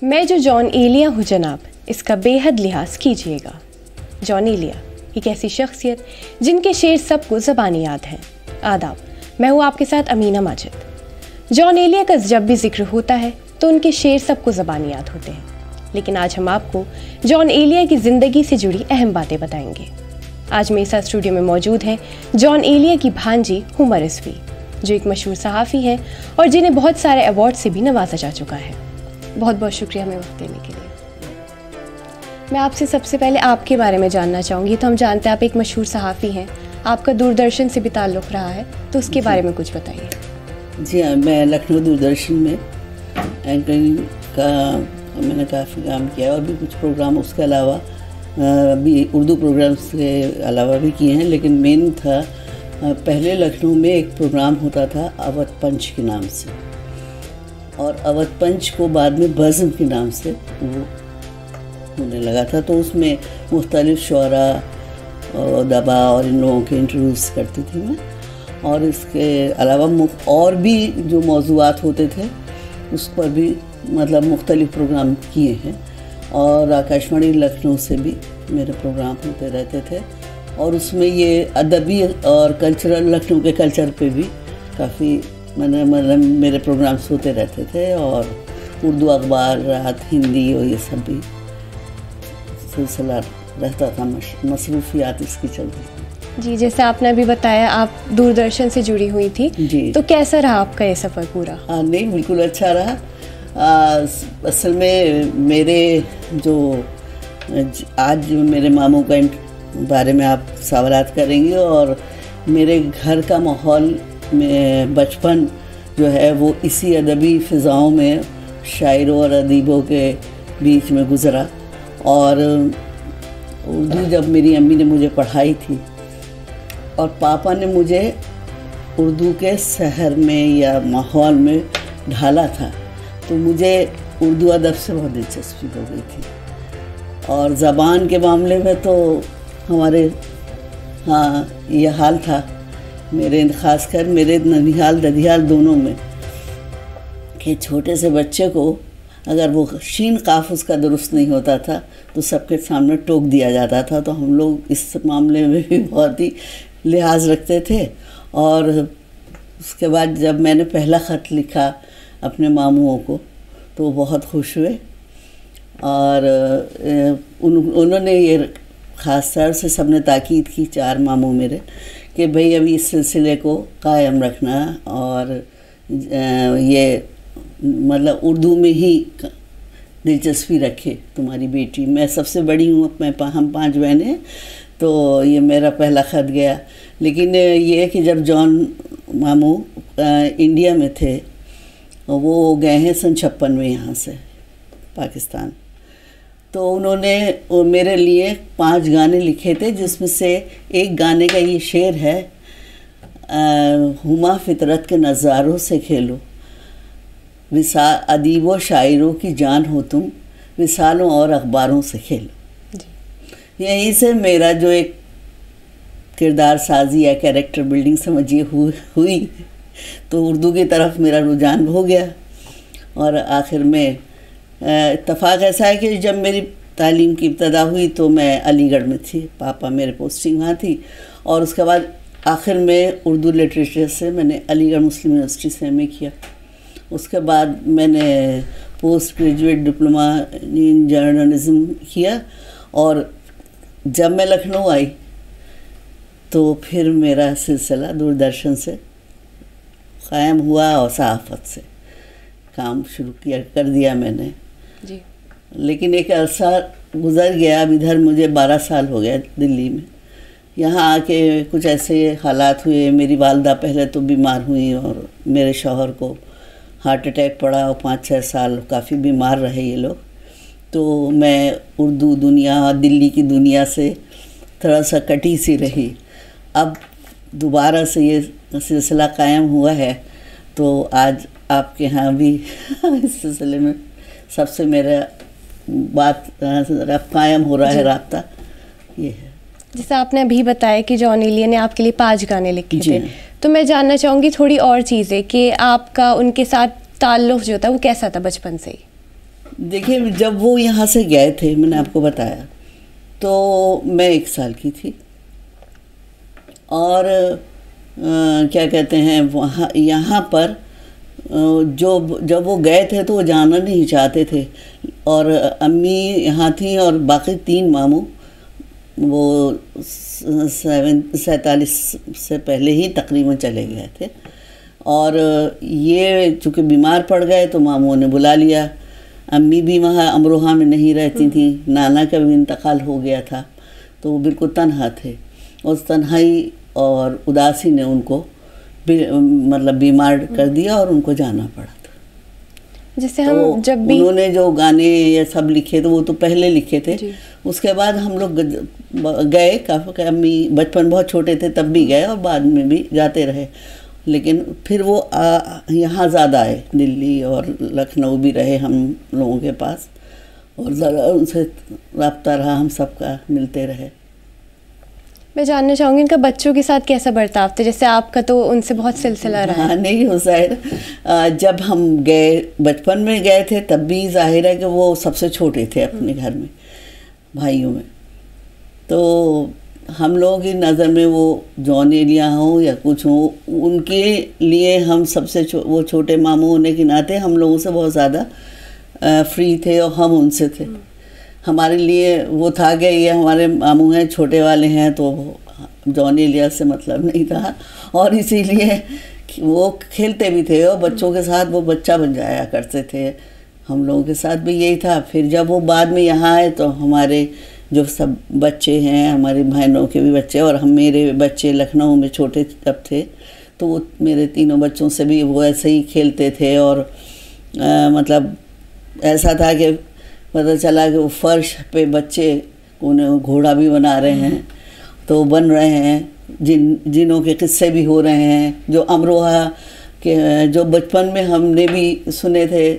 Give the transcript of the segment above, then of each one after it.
मैं जो जॉन एलिया हूँ जनाब, इसका बेहद लिहाज कीजिएगा। जॉन एलिया एक ऐसी शख्सियत जिनके शेर सबको ज़बानी याद हैं। आदाब, मैं हूँ आपके साथ अमीना माजिद। जॉन एलिया का जब भी जिक्र होता है तो उनके शेर सबको ज़बानी याद होते हैं, लेकिन आज हम आपको जॉन एलिया की ज़िंदगी से जुड़ी अहम बातें बताएंगे। आज मेरे साथ स्टूडियो में मौजूद हैं जॉन एलिया की भांजी हुमा रिजवी, जो एक मशहूर सहाफ़ी हैं और जिन्हें बहुत सारे अवार्ड से भी नवाजा जा चुका है। बहुत बहुत शुक्रिया हमें वक्त देने के लिए। मैं आपसे सबसे पहले आपके बारे में जानना चाहूँगी। तो हम जानते हैं आप एक मशहूर सहाफ़ी हैं, आपका दूरदर्शन से भी ताल्लुक़ रहा है, तो उसके बारे में कुछ बताइए। जी हाँ, मैं लखनऊ दूरदर्शन में एंकरिंग का मैंने काफ़ी काम किया और भी कुछ प्रोग्राम उसके अलावा भी उर्दू प्रोग्राम्स के अलावा भी किए हैं। लेकिन मेन था, पहले लखनऊ में एक प्रोग्राम होता था अवध पंच के नाम से, और अवध पंच को बाद में बज़्म के नाम से वो होने लगा था। तो उसमें मुख्तलिफ़ शुअरा और दबा और इन लोगों के इंटरव्यूज़ करती थी मैं, और इसके अलावा और भी जो मौज़ूआत होते थे उस पर भी मतलब मुख्तलिफ़ प्रोग्राम किए हैं। और आकाशवाणी लखनऊ से भी मेरे प्रोग्राम होते रहते थे, और उसमें ये अदबी और कल्चरल, लखनऊ के कल्चर पे भी काफ़ी मतलब मेरे प्रोग्राम्स होते रहते थे। और उर्दू अखबार, रात, हिंदी और ये सब भी सिलसिला रहता था, मसरूफियात इसकी चलती थी। जी, जैसे आपने अभी बताया आप दूरदर्शन से जुड़ी हुई थी जी, तो कैसा रहा आपका ये सफ़र पूरा? नहीं, बिल्कुल अच्छा रहा। असल में मेरे जो आज मेरे मामू का बारे में आप सवालात करेंगे, और मेरे घर का माहौल में बचपन जो है वो इसी अदबी फ़िज़ाओं में शायरों और अदीबों के बीच में गुज़रा। और उर्दू जब मेरी अम्मी ने मुझे पढ़ाई थी और पापा ने मुझे उर्दू के शहर में या माहौल में ढाला था, तो मुझे उर्दू अदब से बहुत दिलचस्पी हो गई थी। और ज़बान के मामले में तो हमारे ये हाल था मेरे, ख़ासकर मेरे ननिहाल ददियाल दोनों में, कि छोटे से बच्चे को अगर वो शीन काफ उसका दुरुस्त नहीं होता था तो सबके सामने टोक दिया जाता था। तो हम लोग इस मामले में भी बहुत ही लिहाज रखते थे। और उसके बाद जब मैंने पहला ख़त लिखा अपने मामुओं को तो वो बहुत खुश हुए, और उन्होंने ये ख़ास तौर से सबने ताकीद की, 4 मामू मेरे, कि भाई अभी इस सिलसिले को कायम रखना, और ये मतलब उर्दू में ही दिलचस्पी रखे तुम्हारी बेटी। मैं सबसे बड़ी हूँ, हम 5 बहनें हैं, तो ये मेरा पहला ख़त गया। लेकिन ये है कि जब जॉन मामू इंडिया में थे, वो गए हैं सन 56 में यहाँ से पाकिस्तान, तो उन्होंने मेरे लिए 5 गाने लिखे थे, जिसमें से एक गाने का ये शेर है, हुमा फितरत के नज़ारों से खेलो, विसाल अदीबों शायरों की जान हो तुम, विसालों और अखबारों से खेलो। यहीं से मेरा जो एक किरदार साजी या कैरेक्टर बिल्डिंग समझिए हुई, तो उर्दू की तरफ मेरा रुझान हो गया। और आखिर में इत्तफ़ाक़ ऐसा है कि जब मेरी तालीम की इब्तदा हुई तो मैं अलीगढ़ में थी, पापा मेरे पोस्टिंग वहाँ थी, और उसके बाद आखिर में उर्दू लिटरेचर से मैंने अलीगढ़ मुस्लिम यूनिवर्सिटी से एमए किया। उसके बाद मैंने post graduate diploma in journalism किया, और जब मैं लखनऊ आई तो फिर मेरा सिलसिला दूरदर्शन से क़ायम हुआ और सहाफ़त से काम शुरू कर दिया मैंने जी। लेकिन एक अरसा गुज़र गया, अब इधर मुझे 12 साल हो गया दिल्ली में। यहाँ आके कुछ ऐसे हालात हुए, मेरी वालदा पहले तो बीमार हुई और मेरे शौहर को हार्ट अटैक पड़ा, और 5-6 साल काफ़ी बीमार रहे ये लोग। तो मैं उर्दू दुनिया और दिल्ली की दुनिया से थोड़ा सा कटी सी रही। अब दोबारा से ये सिलसिला कायम हुआ है, तो आज आपके यहाँ भी इस सिलसिले में सबसे मेरा बात कायम हो रहा है, राब्ता ये है। जैसे आपने अभी बताया कि जॉन एलिया ने आपके लिए 5 गाने लिखे थे, तो मैं जानना चाहूँगी थोड़ी और चीज़ें कि आपका उनके साथ ताल्लुक़ जो था वो कैसा था बचपन से ही? देखिए, जब वो यहाँ से गए थे, मैंने आपको बताया, तो मैं 1 साल की थी। और क्या कहते हैं, वहाँ यहाँ पर जब वो गए थे तो वो जाना नहीं चाहते थे, और अम्मी यहाँ थी और बाकी 3 मामू वो 47 से पहले ही तकरीबन चले गए थे। और ये चूँकि बीमार पड़ गए तो मामू ने बुला लिया। अम्मी भी वहाँ अमरोहा में नहीं रहती थी, नाना का भी इंतकाल हो गया था, तो वो बिल्कुल तन्हा थे। उस तन्हाई और उदासी ने उनको मतलब बीमार कर दिया और उनको जाना पड़ा था। जैसे हम जब भी उन्होंने जो गाने ये सब लिखे थे वो तो पहले लिखे थे, उसके बाद हम लोग गए काफ़ी। अम्मी बचपन बहुत छोटे थे तब भी गए और बाद में भी जाते रहे, लेकिन फिर वो यहाँ ज़्यादा आए, दिल्ली और लखनऊ भी रहे हम लोगों के पास, और ज़रा उनसे रब्ता रहा, हम सबका मिलते रहे। मैं जानना चाहूँगी इनका बच्चों के साथ कैसा बर्ताव था? जैसे आपका तो उनसे बहुत सिलसिला रहा है। हाँ, नहीं हो जाहिर, जब हम गए बचपन में गए थे तब भी जाहिर है कि वो सबसे छोटे थे अपने घर में भाइयों में, तो हम लोगों की नज़र में वो जॉन एलिया हो या कुछ हो, उनके लिए हम सबसे वो छोटे मामू होने के नाते हम लोगों से बहुत ज़्यादा फ्री थे और हम उनसे थे। हमारे लिए वो था कि ये हमारे मामू हैं, छोटे वाले हैं, तो जॉन एलिया से मतलब नहीं था, और इसीलिए वो खेलते भी थे और बच्चों के साथ वो बच्चा बन जाया करते थे। हम लोगों के साथ भी यही था। फिर जब वो बाद में यहाँ आए तो हमारे जो सब बच्चे हैं, हमारी बहनों के भी बच्चे और मेरे बच्चे लखनऊ में छोटे तब थे, तो वो मेरे तीनों बच्चों से भी वो ऐसे ही खेलते थे। और मतलब ऐसा था कि पता चला कि वो फर्श पे बच्चे उन्हें घोड़ा भी बना रहे हैं, तो बन रहे हैं, जिनों के किस्से भी हो रहे हैं, जो अमरोहा के जो बचपन में हमने भी सुने थे,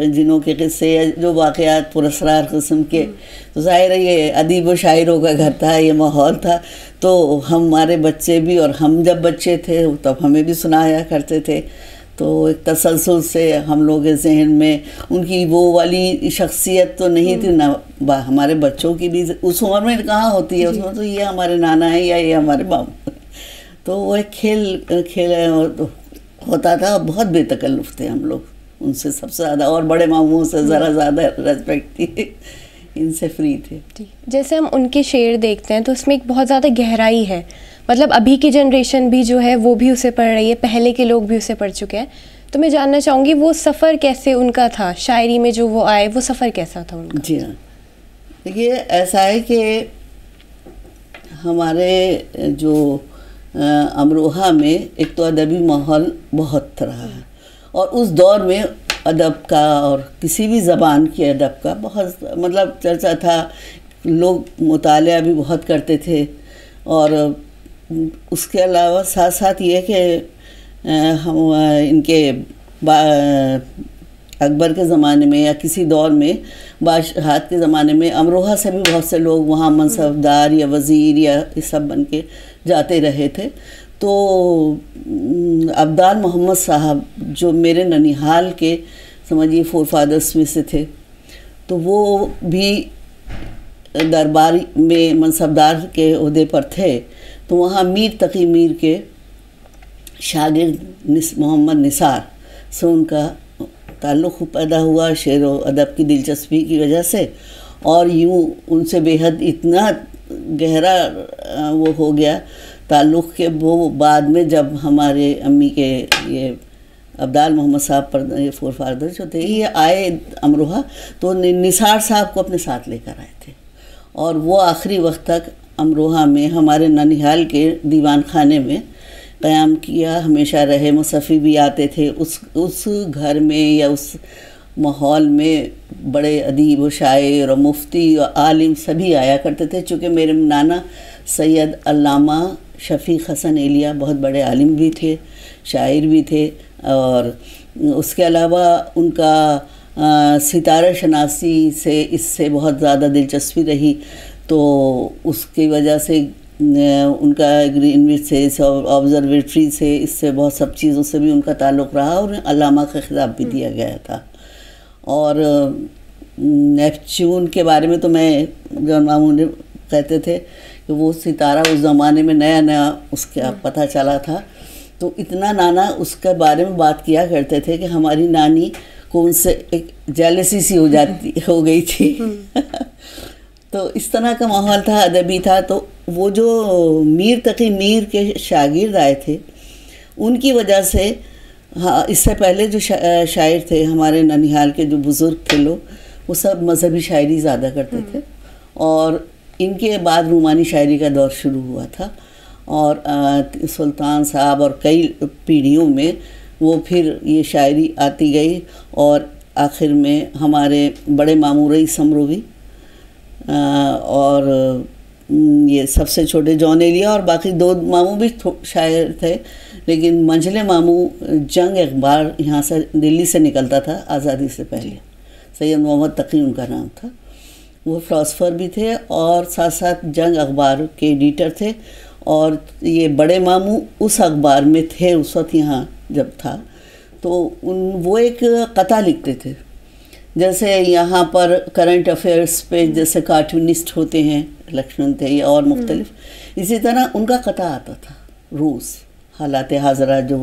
जिनों के किस्से या जो वाक़यात पुरस्कार किस्म के। तो ज़ाहिर है ये अदीब व शायरों का घर था, ये माहौल था, तो हमारे बच्चे भी, और हम जब बच्चे थे तब हमें भी सुनाया करते थे। तो एक तसलसल से हम लोग के जहन में उनकी वो वाली शख्सियत तो नहीं थी ना, हमारे बच्चों की भी उस उम्र में कहाँ होती है, उसमें तो ये हमारे नाना है या ये हमारे मामू। तो वो एक खेल होता था, बहुत बेतकल्लुफ़ थे हम लोग उनसे सबसे ज़्यादा, और बड़े मामू से ज़रा ज़्यादा रेस्पेक्ट थी, इनसे फ्री थे। जैसे हम उनके शेर देखते हैं तो उसमें एक बहुत ज़्यादा गहराई है, मतलब अभी की जनरेशन भी जो है वो भी उसे पढ़ रही है, पहले के लोग भी उसे पढ़ चुके हैं। तो मैं जानना चाहूँगी वो सफ़र कैसे उनका था, शायरी में जो वो आए वो सफ़र कैसा था उनका? जी हाँ, देखिए ऐसा है कि हमारे जो अमरोहा में एक तो अदबी माहौल बहुत रहा है, और उस दौर में अदब का और किसी भी ज़बान के अदब का बहुत मतलब चर्चा था, लोग मुतालिया भी बहुत करते थे। और उसके अलावा साथ साथ ये कि हम इनके अकबर के ज़माने में या किसी दौर में बादशाहत के ज़माने में अमरोहा से भी बहुत से लोग वहाँ मनसबदार या वज़ीर या ये सब बन के जाते रहे थे। तो अब्दाल मोहम्मद साहब जो मेरे ननिहाल के समझिए फोरफादर्स में से थे, तो वो भी दरबार में मनसबदार के ओहदे पर थे। तो वहाँ मीर तकी मीर के शागिर्द मोहम्मद निसार से उनका ताल्लुक़ पैदा हुआ, शेर व अदब की दिलचस्पी की वजह से, और यूँ उनसे बेहद इतना गहरा वो हो गया ताल्लुक़ के वो बाद में जब हमारे अम्मी के ये अब्दाल मोहम्मद साहब पर ये फोरफादर जो थे ये आए अमरोहा, तो निसार साहब को अपने साथ लेकर आए थे, और वो आखिरी वक्त तक अमरोहा में हमारे ननिहाल के दीवान खाने में क़याम किया, हमेशा रहे। मुसफ़ी भी आते थे उस घर में या उस माहौल में, बड़े अदीब व शायर और मुफ्ती और आलिम सभी आया करते थे। चूँकि मेरे नाना सैयद अल्लामा शफ़ीक़ हसन एलिया बहुत बड़े आलिम भी थे, शायर भी थे, और उसके अलावा उनका सितारा शनासी से इससे बहुत ज़्यादा दिलचस्पी रही, तो उसकी वजह से उनका ग्रीनविच से ऑब्ज़र्वेटरी से इससे बहुत सब चीज़ों से भी उनका ताल्लुक़ रहा, और अल्लामा का खिताब भी दिया गया था। और नेपच्यून के बारे में तो मैं, जॉन मामू ने कहते थे कि वो सितारा उस ज़माने में नया नया उसका पता चला था, तो इतना नाना उसके बारे में बात किया करते थे कि हमारी नानी को उनसे एक जेलसी सी हो गई थी। तो इस तरह का माहौल था, अदबी था। तो वो जो मीर तकी मीर के शागिर्द आए थे, उनकी वजह से, हाँ, इससे पहले जो शायर थे हमारे ननिहाल के जो बुज़ुर्ग थे लोग, वो सब मजहबी शायरी ज़्यादा करते थे, और इनके बाद रूमानी शायरी का दौर शुरू हुआ था। और सुल्तान साहब और कई पीढ़ियों में वो फिर ये शायरी आती गई, और आखिर में हमारे बड़े मामू रईस अमरोवी और ये सबसे छोटे जॉन एलिया, और बाकी दो मामू भी शायर थे, लेकिन मंझले मामू जंग अखबार यहाँ से दिल्ली से निकलता था आज़ादी से पहले, सैयद मोहम्मद तकी उनका नाम था। वो फ़िलासफ़र भी थे और साथ साथ जंग अखबार के एडिटर थे, और ये बड़े मामू उस अखबार में थे उस वक्त यहाँ जब था। तो वो एक कथा लिखते थे, जैसे यहाँ पर करंट अफेयर्स पे जैसे कार्टूनिस्ट होते हैं, लक्ष्मण थे या और मुख्तलिफ, इसी तरह उनका कथा आता था रोज़, हालात हाजरा जो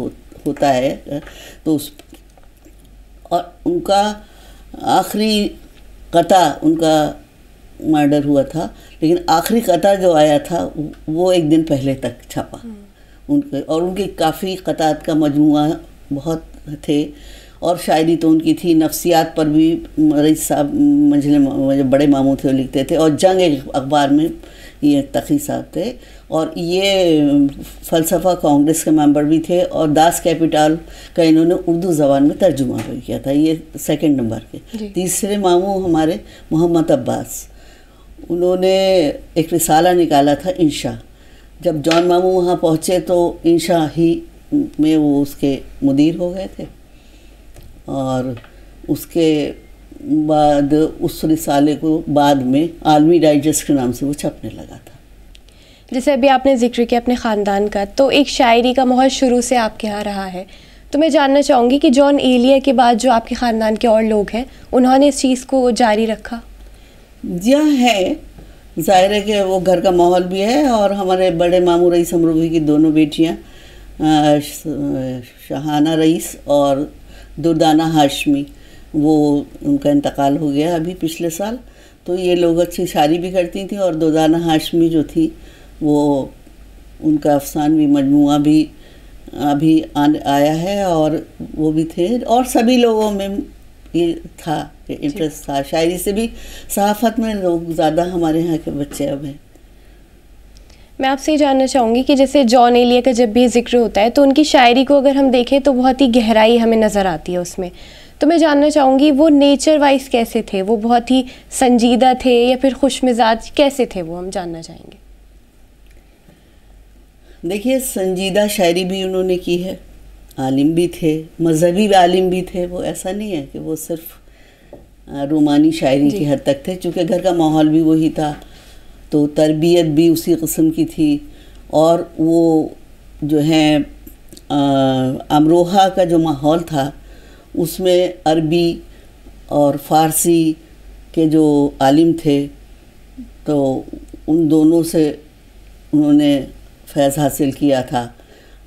होता है तो उस, और उनका आखिरी कथा, उनका मर्डर हुआ था, लेकिन आखिरी कथा जो आया था वो एक दिन पहले तक छपा उनके, और उनकी काफ़ी कतात का मजमुआ बहुत थे, और शायरी तो उनकी थी। नफ्सियात पर भी रईस साहब मंझले बड़े मामू थे वो लिखते थे, और जंग अखबार में ये तकी साहब थे, और ये फ़लसफ़ा कांग्रेस के मेंबर भी थे, और दास कैपिटल का इन्होंने उर्दू ज़बान में तर्जुमा भी किया था, ये सेकंड नंबर के। तीसरे मामू हमारे मोहम्मद अब्बास, उन्होंने एक रिसाला निकाला था इंशा। जब जॉन मामू वहाँ पहुँचे तो इंशा ही में वो उसके मुदीर हो गए थे, और उसके बाद उस रिसाले को बाद में आलमी डाइजेस्ट के नाम से वो छपने लगा था। जैसे अभी आपने जिक्र किया अपने ख़ानदान का, तो एक शायरी का माहौल शुरू से आपके यहाँ रहा है, तो मैं जानना चाहूँगी कि जॉन एलिया के बाद जो आपके ख़ानदान के और लोग हैं, उन्होंने इस चीज़ को जारी रखा? जी है, ज़ाहिर है कि वो घर का माहौल भी है, और हमारे बड़े मामू रईस अमरोवी की दोनों बेटियाँ शहाना रईस और दुर्दाना हाशमी, वो उनका इंतकाल हो गया अभी पिछले साल। तो ये लोग अच्छी शायरी भी करती थी, और दुर्दाना हाशमी जो थी वो, उनका अफसानवी मजमुआ भी अभी आया है, और वो भी थे, और सभी लोगों में ये था इंटरेस्ट था शायरी से भी। सहाफ़त में लोग ज़्यादा हमारे यहाँ के बच्चे अब हैं। मैं आपसे ये जानना चाहूँगी कि जैसे जॉन एलिया का जब भी जिक्र होता है तो उनकी शायरी को अगर हम देखें तो बहुत ही गहराई हमें नज़र आती है उसमें, तो मैं जानना चाहूँगी वो नेचर वाइज कैसे थे? वो बहुत ही संजीदा थे या फिर खुश मिजाज कैसे थे, वो हम जानना चाहेंगे। देखिए, संजीदा शायरी भी उन्होंने की है, आलिम भी थे, मजहबी आलिम भी थे। वो ऐसा नहीं है कि वो सिर्फ रोमानी शायरी की हद तक थे, चूँकि घर का माहौल भी वही था, तो तरबियत भी उसी किस्म की थी। और वो जो है अमरोहा का जो माहौल था उसमें अरबी और फ़ारसी के जो आलिम थे, तो उन दोनों से उन्होंने फैज़ हासिल किया था,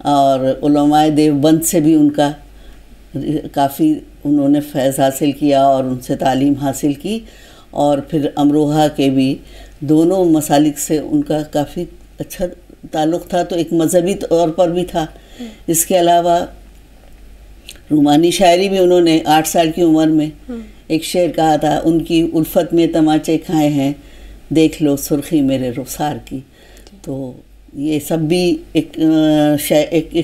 और उलमाए देवबंद से भी उनका काफ़ी उन्होंने फैज़ हासिल किया और उनसे तालीम हासिल की। और फिर अमरोहा के भी दोनों मसालिक से उनका काफ़ी अच्छा ताल्लुक़ था, तो एक मजहबी तौर पर भी था। इसके अलावा रूमानी शायरी भी उन्होंने 8 साल की उम्र में एक शेर कहा था, उनकी उल्फत में तमाचे खाए हैं, देख लो सुर्खी मेरे रुखसार की। तो ये सब भी एक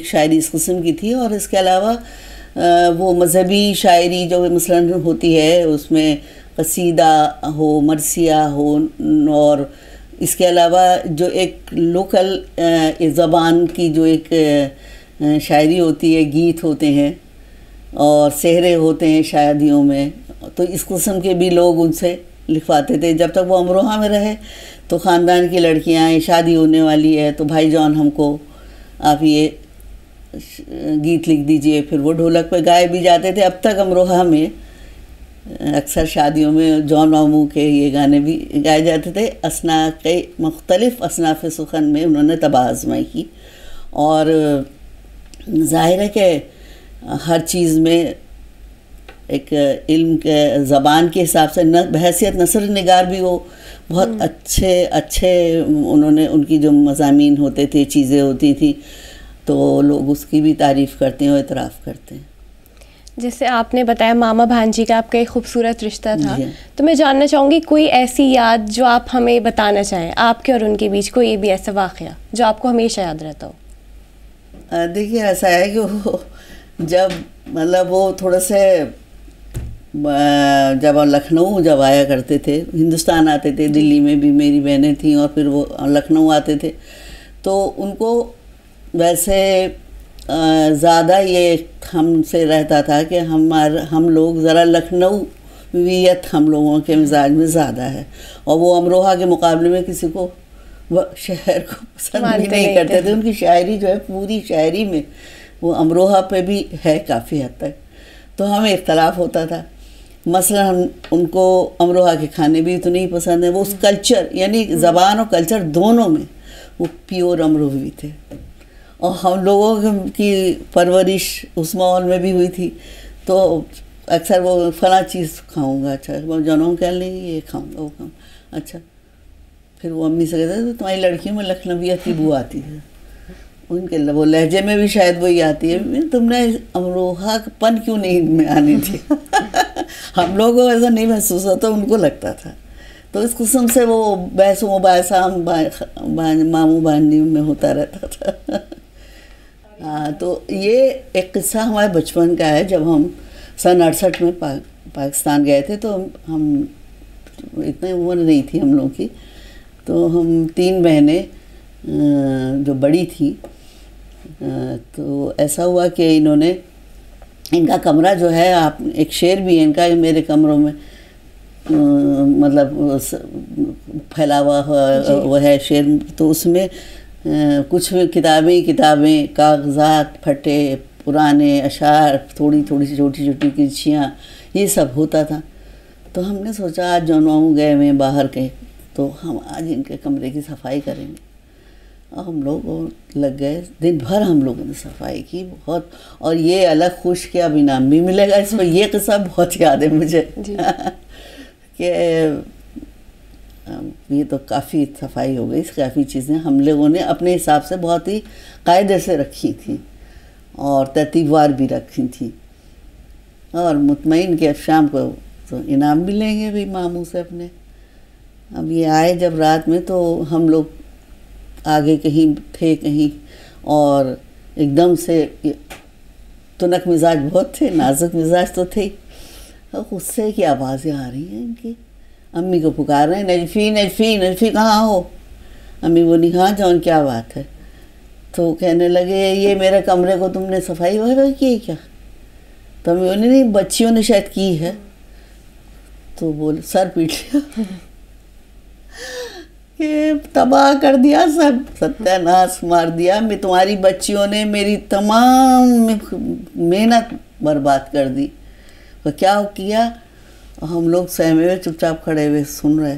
शायरी इस किस्म की थी। और इसके अलावा वो मजहबी शायरी जो मसलन होती है, उसमें कसीदा हो, मरसिया हो, और इसके अलावा जो एक लोकल ज़बान की जो एक शायरी होती है, गीत होते हैं और सेहरे होते हैं शादियों में, तो इस किस्म के भी लोग उनसे लिखवाते थे। जब तक वो अमरोहा में रहे तो ख़ानदान की लड़कियां, शादी होने वाली है तो भाई जान हमको आप ये गीत लिख दीजिए, फिर वो ढोलक पे गाए भी जाते थे। अब तक अमरोहा में अक्सर शादियों में जॉन मामू के ये गाने भी गाए जाते थे। असना कई मुख्तलिफ़ असनाफ़ सुखन में उन्होंने तबाह आज़माई की, और ज़ाहिर है कि हर चीज़ में एक इल्म के ज़बान के हिसाब से न बहैसियत नसर निगार भी वो बहुत अच्छे उन्होंने, उनकी जो मज़ामीन होते थे, चीज़ें होती थी, तो लोग उसकी भी तारीफ़ करते हैं और इतराफ़ करते हैं। जैसे आपने बताया मामा भांजी का आपका एक खूबसूरत रिश्ता था, तो मैं जानना चाहूँगी कोई ऐसी याद जो आप हमें बताना चाहें, आपके और उनके बीच कोई भी ऐसा वाक़या जो आपको हमेशा याद रहता हो। देखिए ऐसा है कि वो जब मतलब वो थोड़े से जब लखनऊ जब आया करते थे, हिंदुस्तान आते थे, दिल्ली में भी मेरी बहनें थीं और फिर वो लखनऊ आते थे, तो उनको वैसे ज़्यादा ये हमसे रहता था कि हम लोग ज़रा लखनऊवियत हम लोगों के मिजाज में ज़्यादा है, और वो अमरोहा के मुकाबले में किसी को शहर को पसंद भी नहीं करते थे। उनकी शायरी जो है, पूरी शायरी में वो अमरोहा पे भी है काफ़ी हद तक, तो हमें इख्तलाफ होता था। मसलन उनको अमरोहा के खाने भी तो नहीं पसंद है, वो उस कल्चर यानी ज़बान और कल्चर दोनों में वो प्योर अमरोही थे, और हम लोगों की परवरिश उस माहौल में भी हुई थी, तो अक्सर वो फ़लाँ चीज़ खाऊंगा, अच्छा वो जनों कह लेंगे ये खाऊंगा वो खाऊंगा, अच्छा फिर वो अम्मी से कहते थे तो तुम्हारी लड़कियों में लखनवियत की बू आती है, उनके वो लहजे में भी शायद वही आती है, तुमने अमरोहा पन क्यों नहीं में आनी थी। हम लोगों को ऐसा नहीं महसूस होता, उनको लगता था। तो इस किस्म से वो बहस मुबासा मामू भांजी में होता रहता था। हाँ, तो ये एक किस्सा हमारे बचपन का है। जब हम सन 68 में पाकिस्तान गए थे, तो हम इतनी उम्र नहीं थी हम लोगों की, तो हम 3 बहनें जो बड़ी थी, तो ऐसा हुआ कि इनका कमरा जो है, आप एक शेर भी है इनका मेरे कमरों में, मतलब फैला हुआ वो है शेर, तो उसमें कुछ किताबें कागज़ात फटे पुराने अशार, थोड़ी छोटी छोटी किरचियाँ, ये सब होता था। तो हमने सोचा आज जौन मामू गए हुए बाहर के, तो हम आज इनके कमरे की सफाई करेंगे, और हम लोग लग गए। दिन भर हम लोगों ने सफाई की बहुत, और ये अलग खुश के अब इनाम भी मिलेगा इसमें। ये किस्सा बहुत याद है मुझे कि ये तो काफ़ी सफाई हो गई, काफ़ी चीज़ें हम लोगों ने अपने हिसाब से बहुत ही कायदे से रखी थी और तरतीबवार भी रखी थी, और मुतमईन के अब शाम को तो इनाम भी लेंगे भी मामू से अपने। अब ये आए जब रात में, तो हम लोग आगे कहीं थे कहीं, और एकदम से तुनक मिजाज बहुत थे, नाजुक मिजाज तो थे, और गुस्से की आवाज़ें आ रही हैं इनकी। अम्मी को पुकार रहे हैं, नजफ़ी नजफ़ी नजफ़ी कहाँ हो। अम्मी बोली हाँ जौन क्या बात है। तो कहने लगे ये मेरे कमरे को तुमने सफाई वगैरह की है क्या। तो अम्मी बोली नहीं बच्चियों ने शायद की है। तो बोल सर पीट लिया, ये तबाह कर दिया, सब सत्यानाश मार दिया। मैं तुम्हारी बच्चियों ने मेरी तमाम मेहनत बर्बाद कर दी। तो क्या किया, हम लोग सहमे हुए चुपचाप खड़े हुए सुन रहे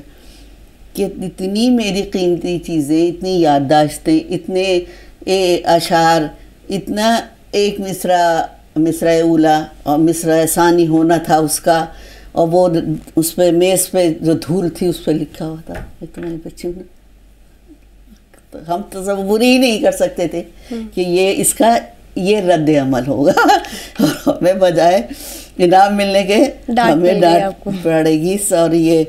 कि इतनी मेरी कीमती चीज़ें, इतनी याददाश्तें, इतने अशार, इतना एक मिसरा उला और मिसरा सानी होना था उसका, और वो उस पर मेज़ पे जो धूल थी उस पर लिखा हुआ था तुम्हारे बच्चे ने। तो हम तसव्वुर ही नहीं कर सकते थे कि ये रद्द अमल होगा। हमें बजाय इनाम मिलने के हमें डांट पड़ेगी। और ये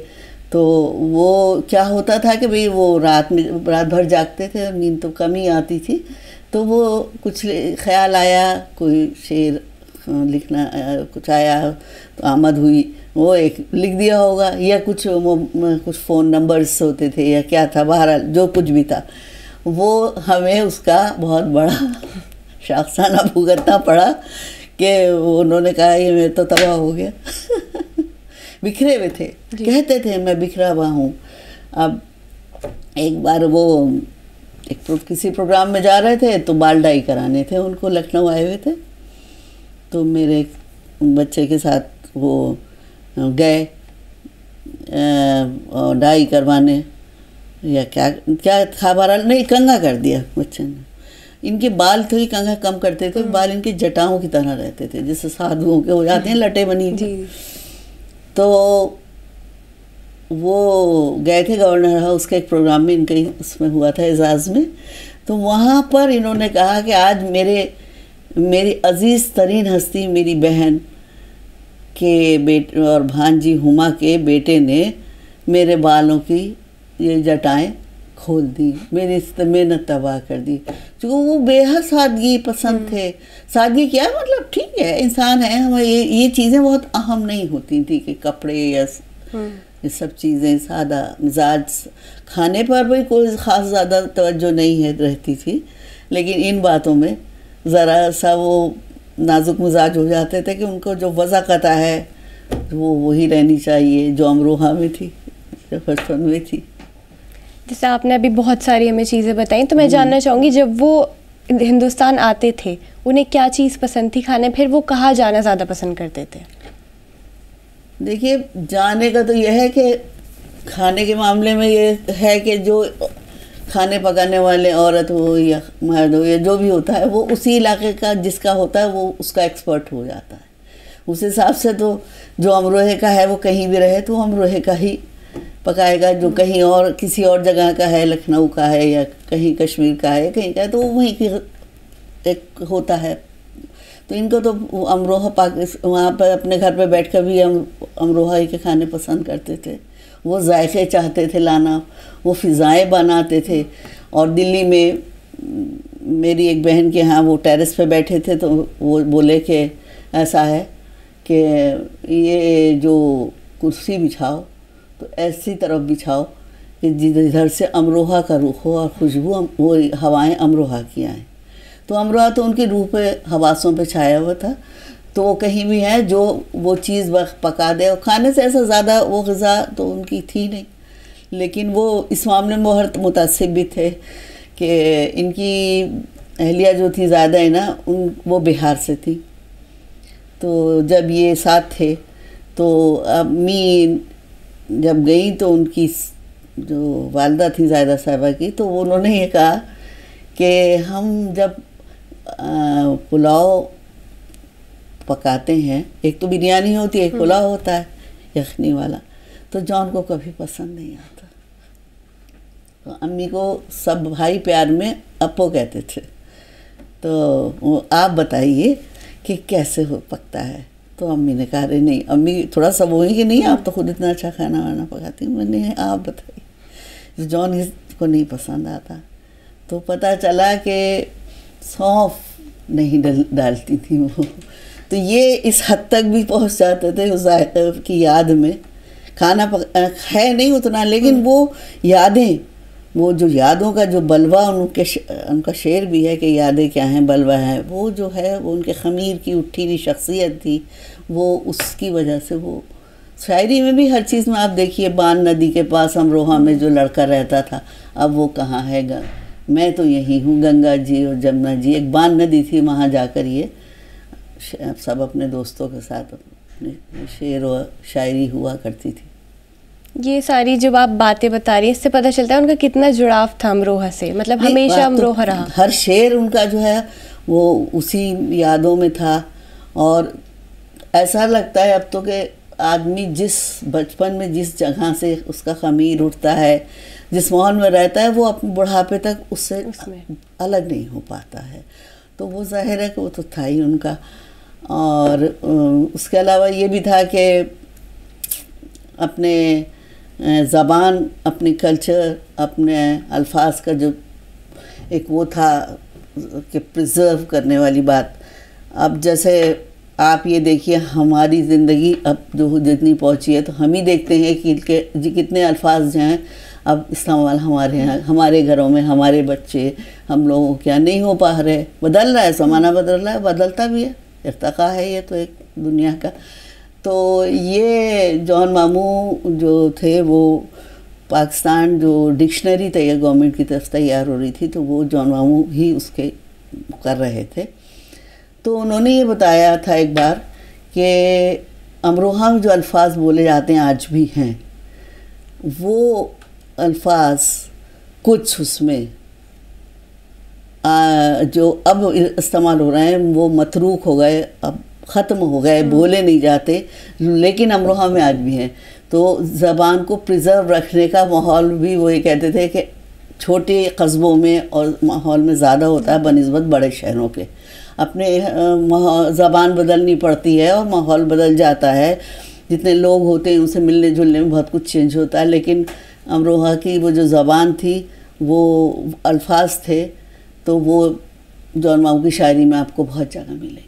तो वो क्या होता था कि भाई वो रात भर जागते थे और नींद तो कम ही आती थी, तो वो कुछ ख्याल आया, कोई शेर लिखना कुछ आया तो आमद हुई, वो एक लिख दिया होगा, या कुछ फ़ोन नंबर्स होते थे या क्या था, बहरहाल जो कुछ भी था, वो हमें उसका बहुत बड़ा शाखसाना भुगतना पड़ा कि उन्होंने कहा ये मेरे तो तबाह हो गया। बिखरे हुए थे, कहते थे मैं बिखरा हुआ हूँ। अब एक बार वो किसी प्रोग्राम में जा रहे थे, तो बाल डाई कराने थे उनको, लखनऊ आए हुए थे, तो मेरे बच्चे के साथ वो गए और डाई करवाने या क्या क्या था, बहरहाल नहीं, कंघा कर दिया बच्चे ने। इनके बाल थोड़ी कंघा कम करते थे, बाल इनके जटाओं की तरह रहते थे, जैसे साधुओं के हो जाते हैं लटे बनी। तो वो गए थे गवर्नर हाउस के एक प्रोग्राम में, इनका उसमें हुआ था एजाज़ में। तो वहाँ पर इन्होंने कहा कि आज मेरी अजीज़ तरीन हस्ती मेरी बहन के बेटे और भांजी हुमा के बेटे ने मेरे बालों की ये जटाएं खोल दी, मेरी मेहनत तबाह कर दी। क्योंकि वो बेहद सादगी पसंद थे। सादगी क्या है, मतलब ठीक है, इंसान है, हमें ये चीज़ें बहुत अहम नहीं होती थी कि कपड़े या ये सब चीज़ें, सादा मिजाज, खाने पर भी कोई ख़ास ज़्यादा तवज्जो नहीं है रहती थी, लेकिन इन बातों में ज़रा सा वो नाजुक मिजाज हो जाते थे कि उनको जो वज़ाक़त है वो वही रहनी चाहिए जो अमरोहा में थी, जो बचपन में थी। जैसे आपने अभी बहुत सारी हमें चीज़ें बताई, तो मैं जानना चाहूँगी जब वो हिंदुस्तान आते थे उन्हें क्या चीज़ पसंद थी खाने, फिर वो कहाँ जाना ज़्यादा पसंद करते थे? देखिए, जाने का तो यह है कि खाने के मामले में ये है कि जो खाने पकाने वाले औरत हो या मर्द हो या जो भी होता है, वो उसी इलाके का जिसका होता है वो उसका एक्सपर्ट हो जाता है। उस हिसाब से तो जो अमरोहे का है वो कहीं भी रहे तो अमरोहे का ही पकाएगा, जो कहीं और किसी और जगह का है, लखनऊ का है या कहीं कश्मीर का है, कहीं का है, तो वहीं की एक होता है। तो इनको तो अमरोहा वहाँ पर अपने घर पे बैठकर भी अमरोहा ही के खाने पसंद करते थे। वो जायके चाहते थे लाना, वो फ़िज़ाएँ बनाते थे। और दिल्ली में मेरी एक बहन के यहाँ वो टेरेस पे बैठे थे, तो वो बोले कि ऐसा है कि ये जो कुर्सी बिछाओ तो ऐसी तरफ बिछाओ कि जिधर से अमरोहा का रुख हो और खुशबू वो हवाएं अमरोहा की आएँ। तो अमरोहा तो उनकी रूह पे, हवासों पे छाया हुआ था, तो वो कहीं भी है जो वो चीज़ पका दे। और खाने से ऐसा ज़्यादा वो ग़िज़ा तो उनकी थी नहीं, लेकिन वो इस मामले में बहुत मुतासिब भी थे कि इनकी अहलिया जो थी ज़्यादा है ना, वो बिहार से थी। तो जब ये साथ थे तो अम्मी जब गई तो उनकी जो वालदा थी ज़ायदा साहिबा की, तो उन्होंने ये कहा कि हम जब पुलाव पकाते हैं, एक तो बिरयानी होती है, एक पुलाव होता है यखनी वाला, तो जॉन को कभी पसंद नहीं आता। तो अम्मी को सब भाई प्यार में अप्पो कहते थे। तो आप बताइए कि कैसे हो पकता है? तो अम्मी ने कहा अरे नहीं, अम्मी थोड़ा सा वो ही कि नहीं, आप तो खुद इतना अच्छा खाना वाना पकाती हैं। मैंने आप बताइए। तो जॉन को नहीं पसंद आता। तो पता चला कि सौंफ नहीं डालती थी वो। तो ये इस हद तक भी पहुंच जाते थे उस की याद में। खाना है नहीं उतना, लेकिन वो यादें, वो जो यादों का जो बलवा, उनका शेर भी है कि यादें क्या हैं, बलवा है, वो जो है वो उनके ख़मीर की उठी हुई शख्सियत थी। वो उसकी वजह से वो शायरी में भी हर चीज़ में आप देखिए, बान नदी के पास अमरोहा में जो लड़का रहता था, अब वो कहाँ है? मैं तो यही हूँ। गंगा जी और जमुना जी, एक बान नदी थी, वहाँ जाकर ये सब अपने दोस्तों के साथ अपने शेर और शायरी हुआ करती थी। ये सारी जब आप बातें बता रही हैं, इससे पता चलता है उनका कितना जुड़ाव था अमरोहा से, मतलब हमेशा अमरोहा रहा। हर शेर उनका जो है वो उसी यादों में था। और ऐसा लगता है अब तो कि आदमी जिस बचपन में जिस जगह से उसका ख़मीर उठता है, जिस माहौल में रहता है, वो अपने बुढ़ापे तक उससे अलग नहीं हो पाता है। तो वो ज़ाहिर है कि वो तो था ही उनका। और उसके अलावा ये भी था कि अपने ज़बान, अपनी कल्चर, अपने अल्फाज का जो एक वो था कि प्रिजर्व करने वाली बात। अब जैसे आप ये देखिए, हमारी ज़िंदगी अब जो जितनी पहुंची है, तो हम ही देखते हैं कि कितने अल्फाज जो हैं अब इस्तेमाल हमारे यहाँ, हमारे घरों में, हमारे बच्चे, हम लोगों क्या नहीं हो पा रहे। बदल रहा है, ज़माना बदल रहा है, बदलता भी है, इर्तक़ा है ये तो एक दुनिया का। तो ये जॉन मामू जो थे, वो पाकिस्तान जो डिक्शनरी तैयार गवर्नमेंट की तरफ तैयार हो रही थी, तो वो जॉन मामू ही उसके कर रहे थे। तो उन्होंने ये बताया था एक बार कि अमरोहा में जो अल्फाज बोले जाते हैं आज भी हैं, वो अल्फाज कुछ उसमें जो अब इस्तेमाल हो रहे हैं वो मतरूक हो गए, अब ख़त्म हो गए, बोले नहीं जाते, लेकिन अमरोहा में आज भी हैं। तो ज़बान को प्रिजर्व रखने का माहौल भी वो ये कहते थे कि छोटे कस्बों में और माहौल में ज़्यादा होता है बनिस्बत बड़े शहरों के। अपने ज़बान बदलनी पड़ती है और माहौल बदल जाता है, जितने लोग होते हैं उनसे मिलने जुलने में बहुत कुछ चेंज होता है। लेकिन अमरोहा की वो जो ज़बान थी, वो अल्फाज थे, तो वो जॉन मामू की शायरी में आपको बहुत जगह मिलेंगे।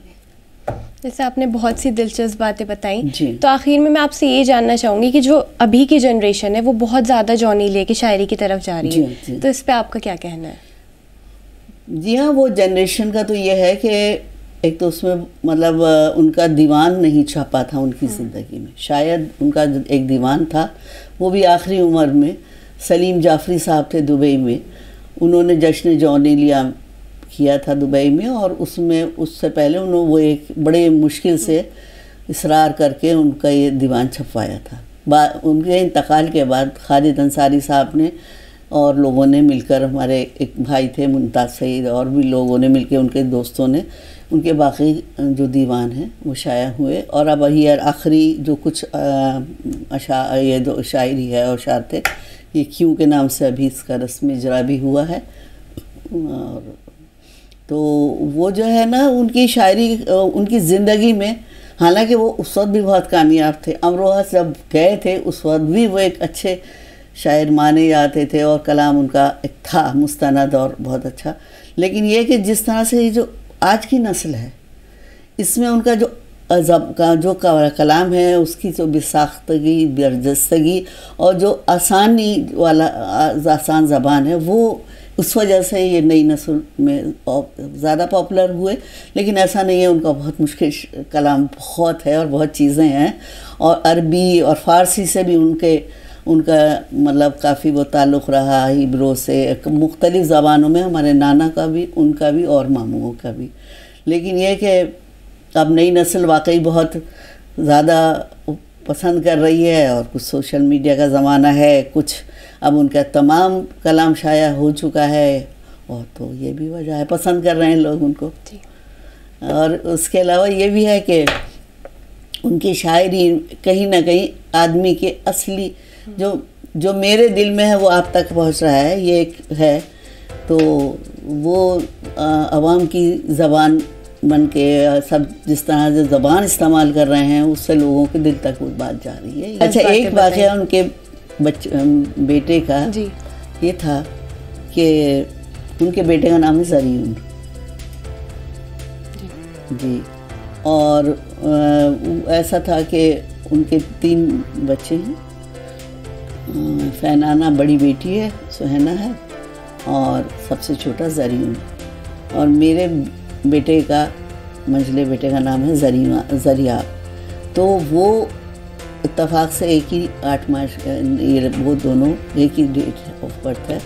जैसे आपने बहुत सी दिलचस्प बातें बताई, तो आखिर में मैं आपसे ये जानना चाहूँगी कि जो अभी की जनरेशन है वो बहुत ज़्यादा जॉनी लिया की शायरी की तरफ जा रही है, तो इस पे आपका क्या कहना है? जी हाँ, वो जनरेशन का तो ये है कि एक तो उसमें मतलब उनका दीवान नहीं छपा था उनकी ज़िंदगी में। शायद उनका एक दीवान था, वो भी आखिरी उम्र में। सलीम जाफरी साहब थे दुबई में, उन्होंने जश्न जॉनी लिया किया था दुबई में, और उसमें उससे पहले उन्होंने वो एक बड़े मुश्किल से इसरार करके उनका ये दीवान छपवाया था। उनके इंतकाल के बाद खालिद अंसारी साहब ने और लोगों ने मिलकर, हमारे एक भाई थे मुमताज़ सईद, और भी लोगों ने मिलकर, उनके दोस्तों ने उनके बाकी जो दीवान हैं वो शाया हुए। और अब ये आखिरी जो कुछ ये जो शायरी है और शायर थे, ये क्यों के नाम से अभी इसका रस्मी इजरा भी हुआ है। और तो वो जो है ना, उनकी शायरी उनकी ज़िंदगी में, हालांकि वो उस वक्त भी बहुत कामयाब थे। अमरोहा जब गए थे उस वक्त भी वो एक अच्छे शायर माने जाते थे और कलाम उनका एक था मुस्तनद और बहुत अच्छा। लेकिन ये कि जिस तरह से ये जो आज की नस्ल है, इसमें उनका जो कलाम है, उसकी जो बेसाख्तगी, बरजस्तगी और जो आसानी वाला आसान ज़बान है, वो उस वजह से ये नई नस्ल में ज़्यादा पॉपुलर हुए। लेकिन ऐसा नहीं है, उनका बहुत मुश्किल कलाम बहुत है और बहुत चीज़ें हैं। और अरबी और फ़ारसी से भी उनका मतलब काफ़ी वो ताल्लुक़ रहा, हिब्रू से, मुख्तलिफ़ ज़बानों में, हमारे नाना का भी, उनका भी और मामूओं का भी। लेकिन ये कि अब नई नस्ल वाकई बहुत ज़्यादा पसंद कर रही है, और कुछ सोशल मीडिया का ज़माना है, कुछ अब उनका तमाम कलाम शाया हो चुका है, और तो ये भी वजह है, पसंद कर रहे हैं लोग उनको। और उसके अलावा ये भी है कि उनकी शायरी कहीं ना कहीं आदमी के असली जो मेरे दिल में है वो आप तक पहुंच रहा है, ये एक है। तो वो अवाम की ज़बान बन के सब जिस तरह से ज़बान इस्तेमाल कर रहे हैं, उससे लोगों के दिल तक वो बात जा रही है। अच्छा, एक वाक़या उनके बेटे का जी। ये था कि उनके बेटे का नाम है ज़रीउन जी। और ऐसा था कि उनके 3 बच्चे हैं। फैनाना बड़ी बेटी है, सुहैना है, और सबसे छोटा ज़रीउन। और मेरे बेटे का, मंझले बेटे का नाम है ज़रिया। तो वो इत्तफाक से एक ही 8 मार्च, ये वो दोनों एक ही डेट ऑफ बर्थ है।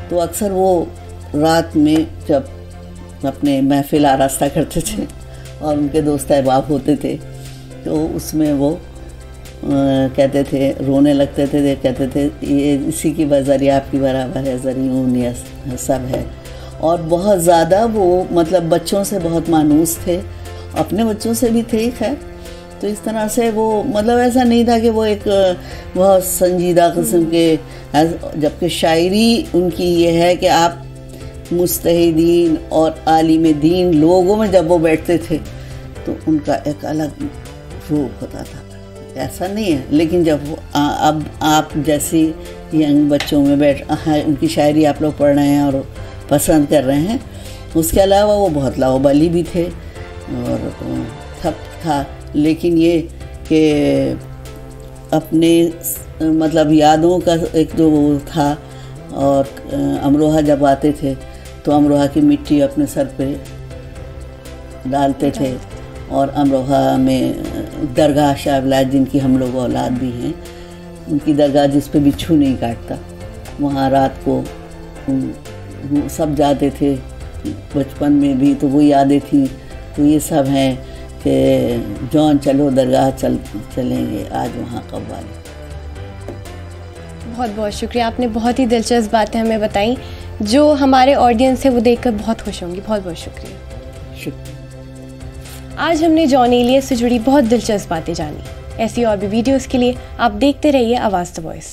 तो अक्सर वो रात में जब अपने महफिल आरास्ता करते थे और उनके दोस्त अहबाब होते थे, तो उसमें वो कहते थे, रोने लगते थे, कहते थे ये इसी की ज़रिया आपकी बराबर है, ज़रियून ये सब है। और बहुत ज़्यादा वो मतलब बच्चों से बहुत मानूस थे, अपने बच्चों से भी थे खैर। तो इस तरह से वो मतलब ऐसा नहीं था कि वो एक बहुत संजीदा किस्म के, जबकि शायरी उनकी ये है कि आप मुस्तहिदीन और आलिम दीन लोगों में जब वो बैठते थे तो उनका एक अलग रूप होता था। ऐसा नहीं है, लेकिन जब वो अब आप जैसी यंग बच्चों में उनकी शायरी आप लोग पढ़ रहे हैं और पसंद कर रहे हैं। उसके अलावा वो बहुत लाओबाली भी थे और सब था। लेकिन ये कि अपने मतलब यादों का एक जो वो था, और अमरोहा जब आते थे तो अमरोहा की मिट्टी अपने सर पे डालते थे। और अमरोहा में दरगाह शाह अवलाद, जिनकी हम लोग औलाद भी हैं, उनकी दरगाह जिस पे बिच्छू नहीं काटता, वहाँ रात को सब जाते थे बचपन में भी। तो वो यादें थी। तो ये सब हैं कि जॉन चलो दरगाह चलेंगे आज वहाँ कव्वाली। बहुत बहुत शुक्रिया, आपने बहुत ही दिलचस्प बातें हमें बताई जो हमारे ऑडियंस है वो देखकर बहुत खुश होंगी। बहुत बहुत शुक्रिया। आज हमने जॉन एलियस से जुड़ी बहुत दिलचस्प बातें जानी। ऐसी और भी वीडियोस के लिए आप देखते रहिए आवाज़ द वॉइस।